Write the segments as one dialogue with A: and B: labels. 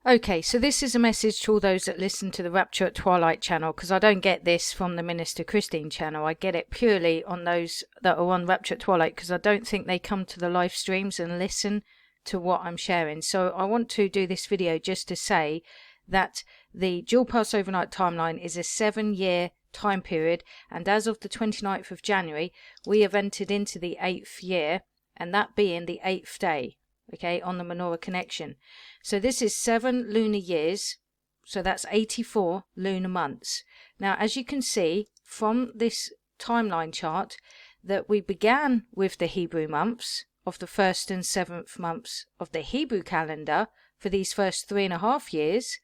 A: Okay, so this is a message to all those that listen to the Rapture at Twilight channel, because I don't get this from the Minister Christine channel. I get it purely on those that are on Rapture at Twilight, because I don't think they come to the live streams and listen to what I'm sharing. So I want to do this video just to say that the Dual Passover Night Timeline is a 7-year time period, and as of the 29th of January, we have entered into the 8th year, and that being the 8th day. Okay, on the Menorah Connection. So this is 7 lunar years, so that's 84 lunar months. Now, as you can see from this timeline chart, that we began with the Hebrew months of the 1st and 7th months of the Hebrew calendar for these first 3.5 years,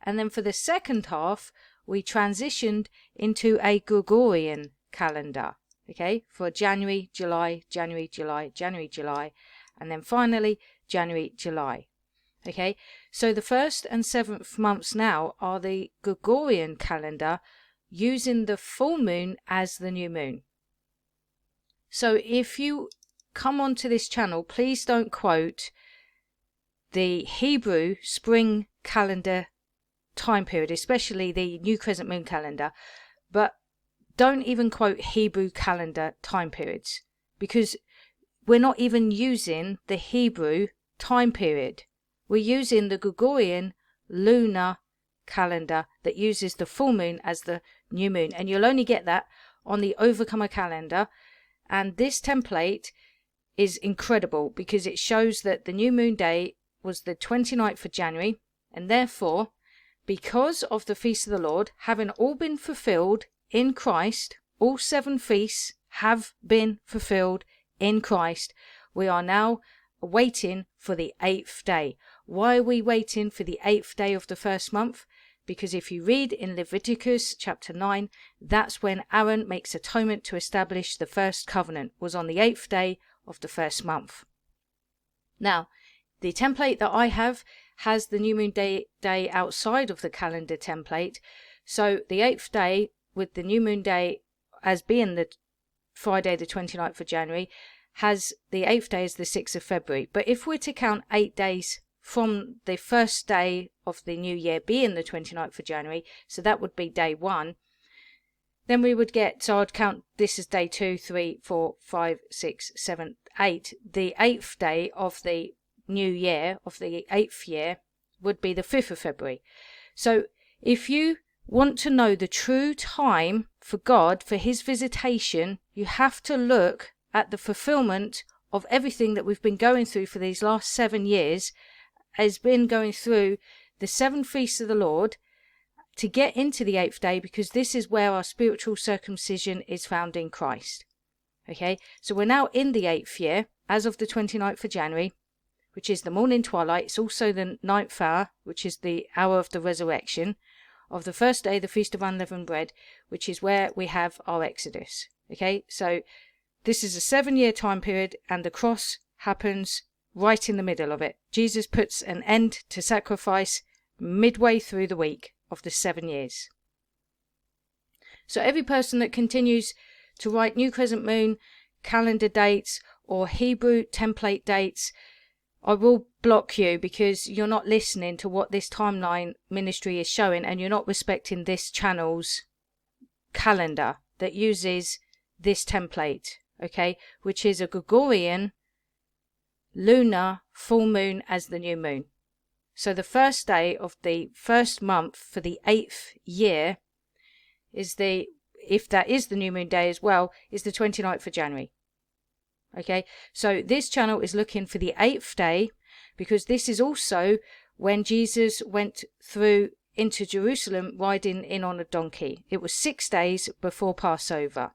A: and then for the second half we transitioned into a Gregorian calendar, okay, for January, July, January, July, January, July, and then finally January, July. Okay, so the 1st and 7th months now are the Gregorian calendar, using the full moon as the new moon. So if you come onto this channel, please don't quote the Hebrew spring calendar time period, especially the new crescent moon calendar, but don't even quote Hebrew calendar time periods, because we're not even using the Hebrew time period. We're using the Gregorian lunar calendar that uses the full moon as the new moon. And you'll only get that on the Overcomer calendar. And this template is incredible because it shows that the new moon day was the 29th of January. And therefore, because of the Feast of the Lord having all been fulfilled in Christ, all 7 feasts have been fulfilled in Christ, we are now waiting for the 8th day. Why are we waiting for the 8th day of the first month? Because if you read in Leviticus chapter 9, that's when Aaron makes atonement to establish the first covenant, was on the 8th day of the first month. Now, the template that I have has the new moon day outside of the calendar template. So the 8th day with the new moon day as being the Friday the 29th of January has the 8th day as the 6th of February. But if we're to count 8 days from the first day of the new year being the 29th of January, so that would be day 1, then we would get, so I'd count this as day 2, 3, 4, 5, 6, 7, 8. The 8th day of the new year, of the 8th year, would be the 5th of February. So if you want to know the true time for God, for his visitation, you have to look at the fulfillment of everything that we've been going through for these last 7 years, has been going through the 7 feasts of the Lord to get into the 8th day, because this is where our spiritual circumcision is found in Christ. Okay, so we're now in the 8th year as of the 29th of January, which is the morning twilight. It's also the 9th hour, which is the hour of the resurrection of the first day, the Feast of Unleavened Bread, which is where we have our Exodus. Okay, so this is a 7-year time period, and the cross happens right in the middle of it. Jesus puts an end to sacrifice midway through the week of the 7 years. So every person that continues to write new crescent moon calendar dates or Hebrew template dates, I will block you, because you're not listening to what this timeline ministry is showing, and you're not respecting this channel's calendar that uses this template, okay, which is a Gregorian lunar full moon as the new moon. So the first day of the first month for the 8th year is the, if that is the new moon day as well, is the 29th of January. Okay, so this channel is looking for the 8th day, because this is also when Jesus went through into Jerusalem riding in on a donkey. It was 6 days before Passover.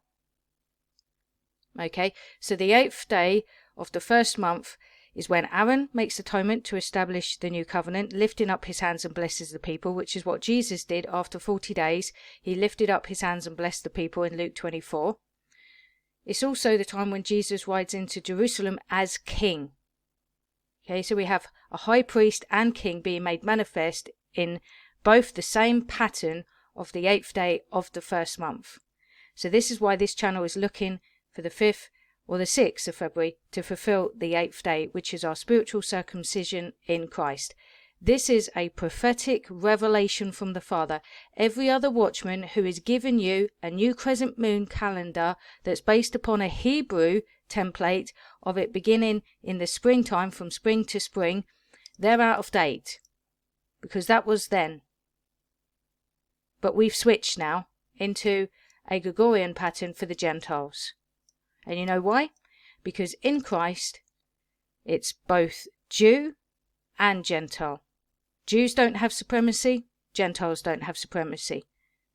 A: Okay, so the 8th day of the first month is when Aaron makes atonement to establish the new covenant, lifting up his hands and blesses the people, which is what Jesus did after 40 days. He lifted up his hands and blessed the people in Luke 24. It's also the time when Jesus rides into Jerusalem as king. Okay, so we have a high priest and king being made manifest in both the same pattern of the 8th day of the first month. So this is why this channel is looking for the 5th or the 6th of February to fulfill the 8th day, which is our spiritual circumcision in Christ. This is a prophetic revelation from the Father. Every other watchman who is given you a new crescent moon calendar that's based upon a Hebrew template of it beginning in the springtime, from spring to spring, they're out of date, because that was then. But we've switched now into a Gregorian pattern for the Gentiles. And you know why? Because in Christ, it's both Jew and Gentile. Jews don't have supremacy, Gentiles don't have supremacy.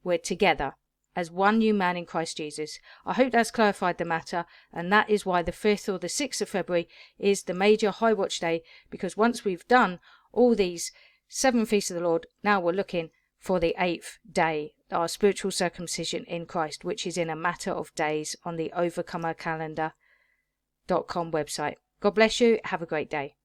A: We're together as one new man in Christ Jesus. I hope that's clarified the matter, and that is why the 5th or the 6th of February is the major High Watch Day, because once we've done all these 7 feasts of the Lord, now we're looking for the 8th day, our spiritual circumcision in Christ, which is in a matter of days on the overcomercalendar.com website. God bless you. Have a great day.